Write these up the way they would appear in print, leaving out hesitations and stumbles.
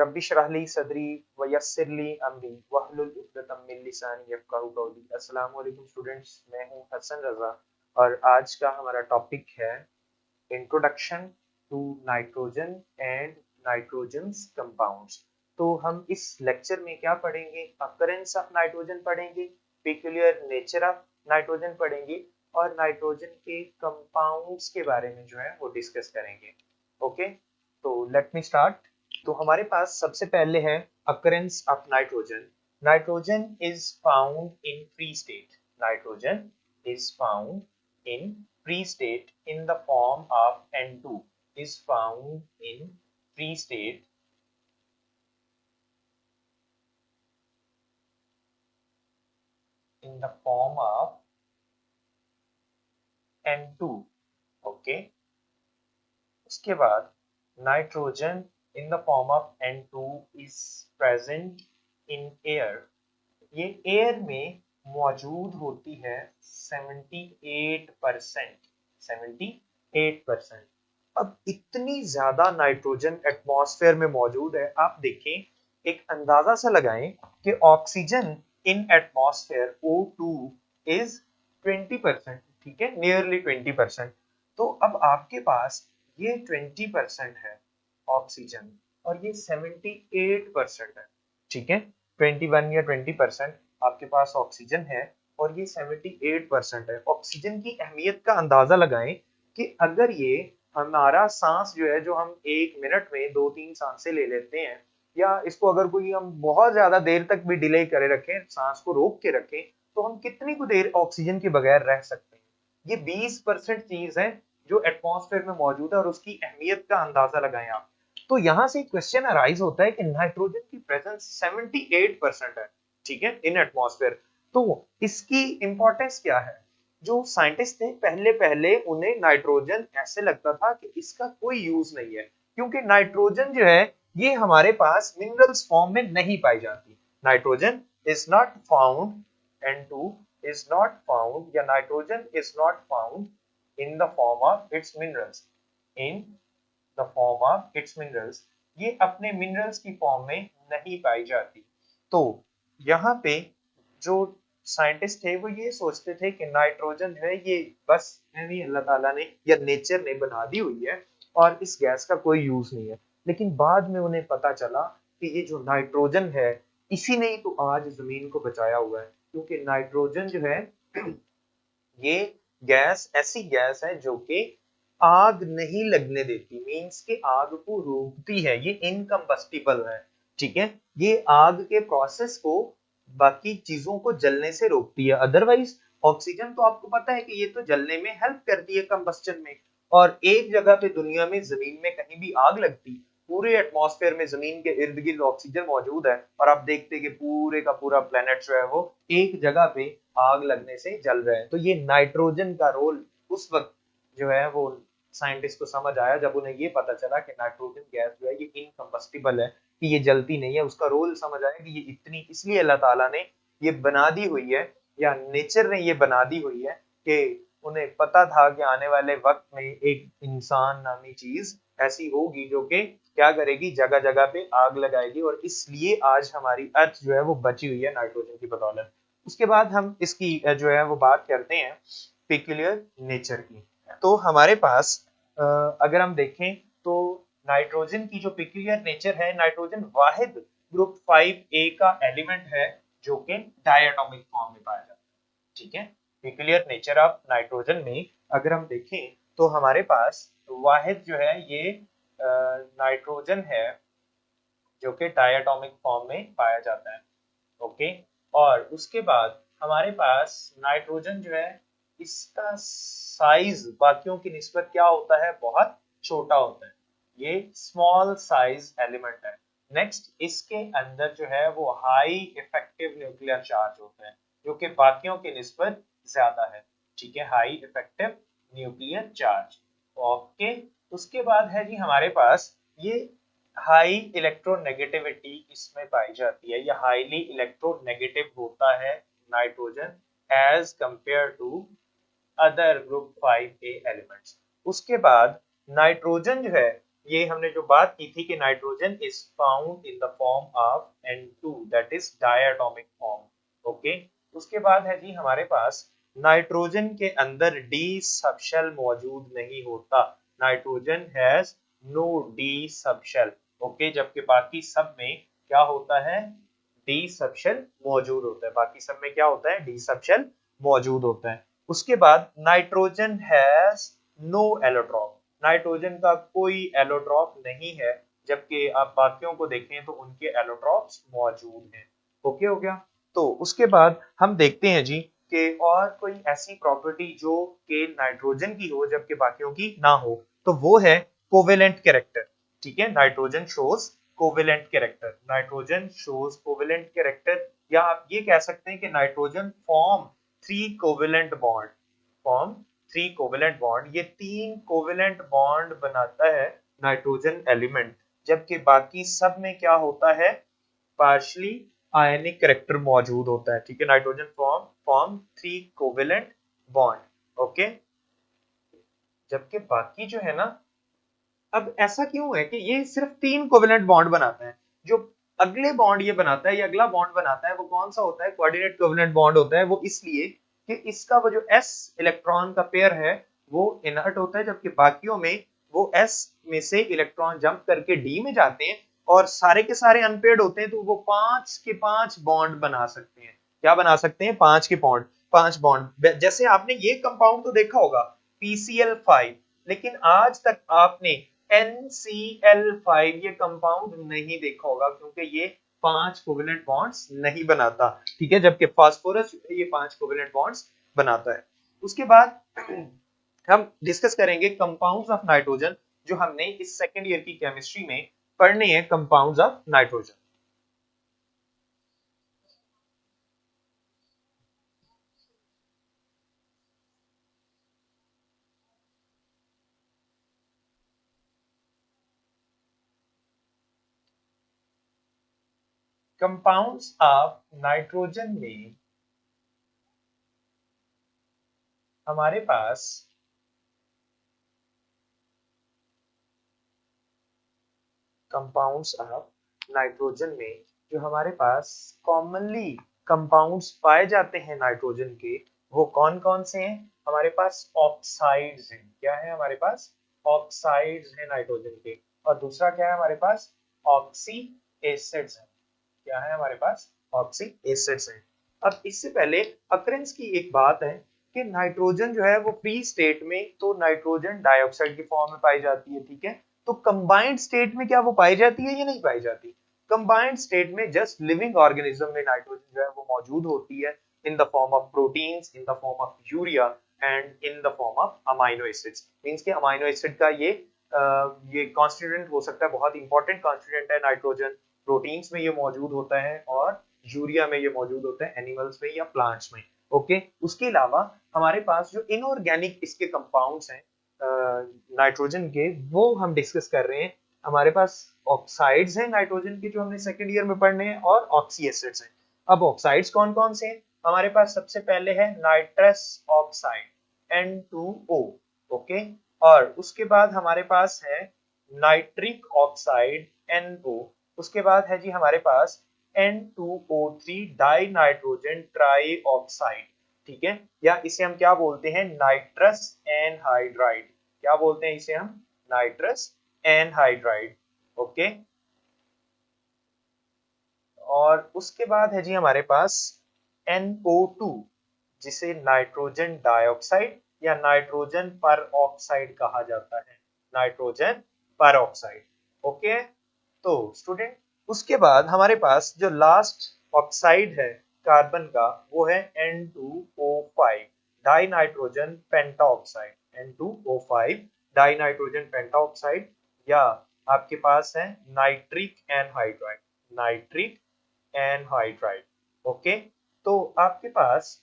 रब्बी शरह ली सदरी वयस्सिर ली अमरी वहलुल उक़दतम मिन लिसानी यफ़क़हू क़ौली। अस्सलाम वालेकुम स्टूडेंट्स, मैं हूं हसन रजा और आज का हमारा टॉपिक है introduction to nitrogen and nitrogens compounds. तो हम इस लेक्चर में क्या पढ़ेंगे? अकरेंस ऑफ नाइट्रोजन पढ़ेंगे, पेक्यूलियर नेचर ऑफ नाइट्रोजन पढ़ेंगे और नाइट्रोजन के कंपाउंड्स के बारे में जो है वो डिस्कस करेंगे। ओके, तो लेट मी स्टार्ट। तो हमारे पास सबसे पहले है occurrence of nitrogen. Nitrogen is found in free state. Nitrogen is found in free state in the form of N2 is found in free state in the form of N2। Okay, उसके बाद nitrogen in the form of N2 is present in air. ये air में मौजूद होती है 78%। 78%। अब इतनी ज्यादा नाइट्रोजन एटमॉस्फेयर में मौजूद है, आप देखें, एक अंदाजा सा लगाएं कि oxygen in atmosphere O2 is 20%, ठीक है, नियरली 20%। तो अब आपके पास ये 20% है ऑक्सीजन और ये 78% है, ठीक है। 21 या 20% आपके पास ऑक्सीजन है और ये 78% है। ऑक्सीजन की अहमियत का अंदाजा लगाएं कि अगर ये हमारा सांस जो है, जो हम 1 मिनट में 2-3 सांसें ले लेते हैं, या इसको अगर कोई हम बहुत ज्यादा देर तक भी डिले करे रखें, सांस को रोक के रखें, तो हम कितनी को देर ऑक्सीजन के बगैर रह सकते हैं। ये 20% चीज है जो एटमॉस्फेयर में मौजूद है और उसकी अहमियत का अंदाजा लगाएं आप। तो यहां से क्वेश्चन अराइज होता है कि नाइट्रोजन की प्रेजेंस 78% है, ठीक है, इन एटमॉस्फेयर। तो इसकी इंपॉर्टेंस क्या है? जो साइंटिस्ट थे, पहले पहले उन्हें नाइट्रोजन ऐसे लगता था कि इसका कोई यूज नहीं है, क्योंकि नाइट्रोजन जो है ये हमारे पास मिनरल्स फॉर्म में नहीं पाई जाती। Nitrogen is not found, N2 is not found या nitrogen is not found in the form of its minerals, in the form of its minerals। ये अपने मिनरल्स की फॉर्म में नहीं पाई जाती। तो यहाँ पे जो साइंटिस्ट थे वो ये सोचते थे कि नाइट्रोजन है ये बस अल्लाह ताला ने या नेचर ने बना दी हुई है और इस गैस का कोई यूज नहीं है। लेकिन बाद में उन्हें पता चला कि ये जो नाइट्रोजन है इसी ने ही तो आज जमीन को बचाया हुआ है, क्योंकि नाइट्रोजन जो है ये गैस ऐसी गैस है जो कि आग नहीं लगने देती, मींस के आग को रोकती है, ये इनकम्बस्टिबल है, ठीक है। ये आग के प्रोसेस को, बाकी चीजों को जलने से रोकती है। अदरवाइज ऑक्सीजन तो आपको पता है कि ये तो जलने में हेल्प करती है, कंबस्टन में। और एक जगह पे दुनिया में जमीन में कहीं भी आग लगती, पूरे एटमॉस्फेयर में जमीन के इर्द गिर्द ऑक्सीजन मौजूद है और आप देखते हैं कि पूरे का पूरा प्लेनेट जो है वो एक जगह पे आग लगने से जल रहा है। तो ये नाइट्रोजन का रोल उस वक्त जो है वो साइंटिस्ट को समझ आया जब उन्हें ये पता चला कि नाइट्रोजन गैस जो है ये इनकम्बस्टिबल है, कि ये जलती नहीं है। उसका रोल समझ आया कि ये इतनी, इसलिए अल्लाह ताला ने ये बना दी हुई है या नेचर ने ये बना दी हुई है कि उन्हें पता था कि आने वाले वक्त में एक इंसान नामी चीज ऐसी होगी जो कि क्या करेगी, जगह जगह पे आग लगाएगी, और इसलिए आज हमारी अर्थ जो है वो बची हुई है नाइट्रोजन की बदौलत। उसके बाद हम इसकी जो है वो बात करते हैं पेक्यूलियर नेचर की। तो हमारे पास अगर हम देखें तो नाइट्रोजन की जो पेक्यूलियर नेचर है, नाइट्रोजन वाहिद ग्रुप 5A का एलिमेंट है जो कि डायटोमिक फॉर्म में पाया जाता है, ठीक है। पेक्यूलियर नेचर ऑफ नाइट्रोजन में अगर हम देखें तो हमारे पास वाहिद जो है ये नाइट्रोजन है जो कि डायटोमिक फॉर्म में पाया जाता है, ओके। और उसके बाद हमारे पास नाइट्रोजन जो है इसका साइज बाकियों की निस्बत क्या होता है, बहुत छोटा होता है, ये स्मॉल साइज एलिमेंट है। नेक्स्ट, इसके अंदर जो है वो हाई इफेक्टिव न्यूक्लियर चार्ज होता है जो कि बाकियों की निस्बत ज्यादा है, ठीक है, high effective nuclear charge, okay. उसके बाद है जी हमारे पास ये हाई इलेक्ट्रोनेगेटिविटी इसमें पाई जाती है, या हाईली इलेक्ट्रोनेगेटिव होता है nitrogen as compare to other group 5A elements. उसके बाद नाइट्रोजन जो है ये हमने जो बात की थी कि nitrogen is found in the form of N2 that is diatomic form. Okay, उसके बाद है जी हमारे पास नाइट्रोजन के अंदर डी सबशेल मौजूद नहीं होता। Nitrogen has no D subshell. Okay, जबकि बाकी सब में क्या होता है, डी सबशेल मौजूद होता है। बाकी सब में क्या होता है, डी सबशेल मौजूद होता है। उसके बाद nitrogen has no allotrope. Nitrogen का कोई एलोट्रॉप नहीं है, जबकि आप बाकियों को देखें तो उनके एलोट्रॉप्स मौजूद हैं। ओके हो गया। तो उसके बाद हम देखते हैं जी कि और कोई ऐसी प्रॉपर्टी जो कि नाइट्रोजन की हो जबकि बाकियों की ना हो, तो वो है कोवेलेंट कैरेक्टर। ठीक है, nitrogen shows covalent character. Nitrogen shows covalent character, या आप ये कह सकते हैं कि nitrogen form three covalent bond, form three covalent bond. ये तीन कोवेलेंट बॉन्ड बनाता है नाइट्रोजन एलिमेंट, जबकि बाकी सब में क्या होता है, पार्शली आयनिक कैरेक्टर मौजूद होता है। ठीक है, nitrogen form form three covalent bond. Okay, जबकि बाकी जो है ना, अब ऐसा क्यों है कि ये सिर्फ तीन कोवेलेंट बॉन्ड बनाता है, जो अगले बॉन्ड ये बनाता है, ये अगला बॉन्ड बनाता है, वो कौन सा होता है, कोऑर्डिनेट कोवेलेंट बॉन्ड होता है। वो इसलिए कि इसका वो जो s इलेक्ट्रॉन का पेयर है वो इनर्ट होता है, जबकि बाकियों में वो s में से इलेक्ट्रॉन जंप करके d में जाते हैं और सारे के सारे अनपेयर्ड होते हैं, तो वो पांच के पांच बॉन्ड बना सकते हैं। क्या बना सकते हैं, पांच के बॉन्ड, पांच बॉन्ड। जैसे आपने ये कंपाउंड तो देखा होगा PCl5, लेकिन आज तक आपने NCl5 ये कंपाउंड नहीं देखा होगा, क्योंकि ये पांच कोवेलेंट बॉन्ड्स नहीं बनाता। ठीक है, जबकि फास्फोरस ये पांच कोवेलेंट बॉन्ड्स बनाता है। उसके बाद हम डिस्कस करेंगे कंपाउंड्स ऑफ नाइट्रोजन, जो हमने इस सेकेंड ईयर की केमिस्ट्री में पढ़ने हैं, compounds of nitrogen. Compounds of nitrogen में हमारे पास कंपाउंड्स ऑफ नाइट्रोजन में जो हमारे पास कॉमनली कंपाउंड्स पाए जाते हैं नाइट्रोजन के, वो कौन कौन से हैं, हमारे पास ऑक्साइड्स हैं। क्या है हमारे पास, ऑक्साइड्स हैं नाइट्रोजन के। और दूसरा क्या है हमारे पास, ऑक्सी एसिड्स हैं। क्या है हमारे पास, ऑक्सी एसिड्स हैं। अब इससे पहले अकरेंस की एक बात है कि नाइट्रोजन जो है वो फ्री स्टेट में तो नाइट्रोजन डाइऑक्साइड की फॉर्म में पाई जाती है। ठीक है, तो कंबाइंड स्टेट में क्या वो पाई जाती है या नहीं पाई जाती, कंबाइंड स्टेट में जस्ट लिविंग ऑर्गेनिज्म में नाइट्रोजन जो है वो मौजूद होती है in the form of proteins, in the form of urea and in the form of amino acids. Means के अमाइनो एसिड का ये कॉन्स्टिट्यूएंट हो सकता है, बहुत इंपॉर्टेंट कॉन्स्टिट्यूएंट है नाइट्रोजन। प्रोटीन्स में ये मौजूद होता है और यूरिया में ये मौजूद होता है, एनिमल्स में या प्लांट्स में। ओके, उसके अलावा हमारे पास जो इनऑर्गेनिक इसके कंपाउंड्स हैं नाइट्रोजन के, वो हम डिस्कस कर रहे हैं। हमारे पास ऑक्साइड्स हैं नाइट्रोजन के जो हमने सेकेंड ईयर में पढ़ने हैं, और ऑक्सी एसिड्स हैं। अब ऑक्साइड्स कौन कौन से हैं, हमारे पास सबसे पहले है नाइट्रस ऑक्साइड N2O। ओके, और उसके बाद हमारे पास है नाइट्रिक ऑक्साइड NO। उसके बाद है जी हमारे पास N2O3 die nitrogen try oxide. ठीक है, या इसे हम क्या बोलते हैं, नाइट्रस एनहाइड्राइड। क्या बोलते हैं इसे हम, नाइट्रस एनहाइड्राइड। ओके, और उसके बाद है जी हमारे पास NO2, जिसे नाइट्रोजन डाइऑक्साइड या नाइट्रोजन पर ऑक्साइड कहा जाता है, नाइट्रोजन पर ऑक्साइड। ओके, तो स्टूडेंट उसके बाद हमारे पास जो लास्ट ऑक्साइड है कार्बन का, वो है N2O5 die nitrogen pentoxide. N2O5 die nitrogen pentoxide, या आपके पास है nitric anhydride, nitric anhydride. Okay, तो आपके पास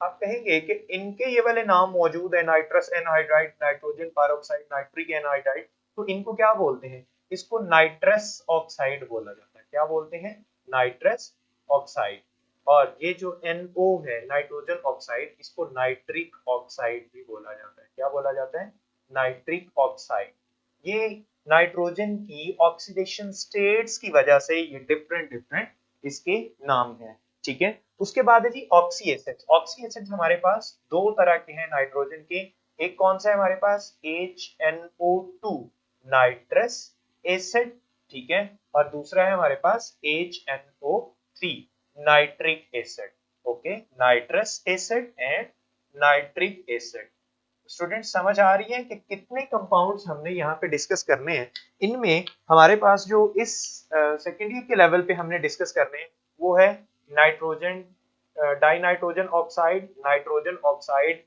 आप कहेंगे कि इनके ये वाले नाम मौजूद है, nitrous anhydride, nitrogen peroxide, nitric anhydride, तो इनको क्या बोलते हैं, इसको नाइट्रस ऑक्साइड बोला जाता है। क्या बोलते हैं, नाइट्रस ऑक्साइड। और ये जो NO है नाइट्रोजन ऑक्साइड, इसको नाइट्रिक ऑक्साइड भी बोला जाता है। क्या बोला जाता है, नाइट्रिक ऑक्साइड। ये नाइट्रोजन की ऑक्सीडेशन स्टेट्स की वजह से ये डिफरेंट इसके नाम हैं, ठीक है। उसके बाद है जी ऑक्सी एसिड्स। ऑक्सी एसिड्स हमारे पास दो तरह के हैं नाइट्रोजन के। एक कौन सा है हमारे पास, HNO2 नाइट्रस एसिड, ठीक है, और दूसरा है हमारे पास HNO3 nitric acid. Okay, nitrous acid and nitric acid. Students समझ आ रही है कि कितने कंपाउंड्स हमने यहाँ पे डिस्कस करने हैं। इनमें हमारे पास जो इस सेकेंड ईयर के लेवल पे हमने डिस्कस करने हैं वो है nitrogen dinitrogen oxide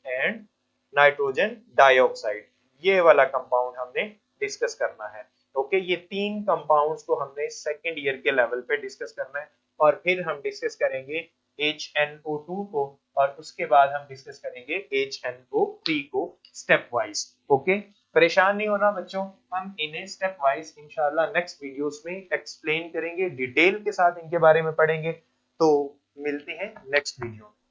and nitrogen dioxide. ये वाला कंपाउंड हमने डिस्कस करना है। ओके, ये तीन कंपाउंड्स को हमने सेकेंड ईयर के लेवल पे डिस्कस करना है, और फिर हम डिस्कस करेंगे HNO2 को, और उसके बाद हम डिस्कस करेंगे HNO3 को स्टेप वाइज। ओके, परेशान नहीं होना बच्चों, हम इन्हें स्टेप वाइज इंशाल्लाह नेक्स्ट वीडियोस में एक्सप्लेन करेंगे, डिटेल के साथ इनके बारे में पढ़ेंगे। तो मिलते हैं नेक्स्ट वीडियो में।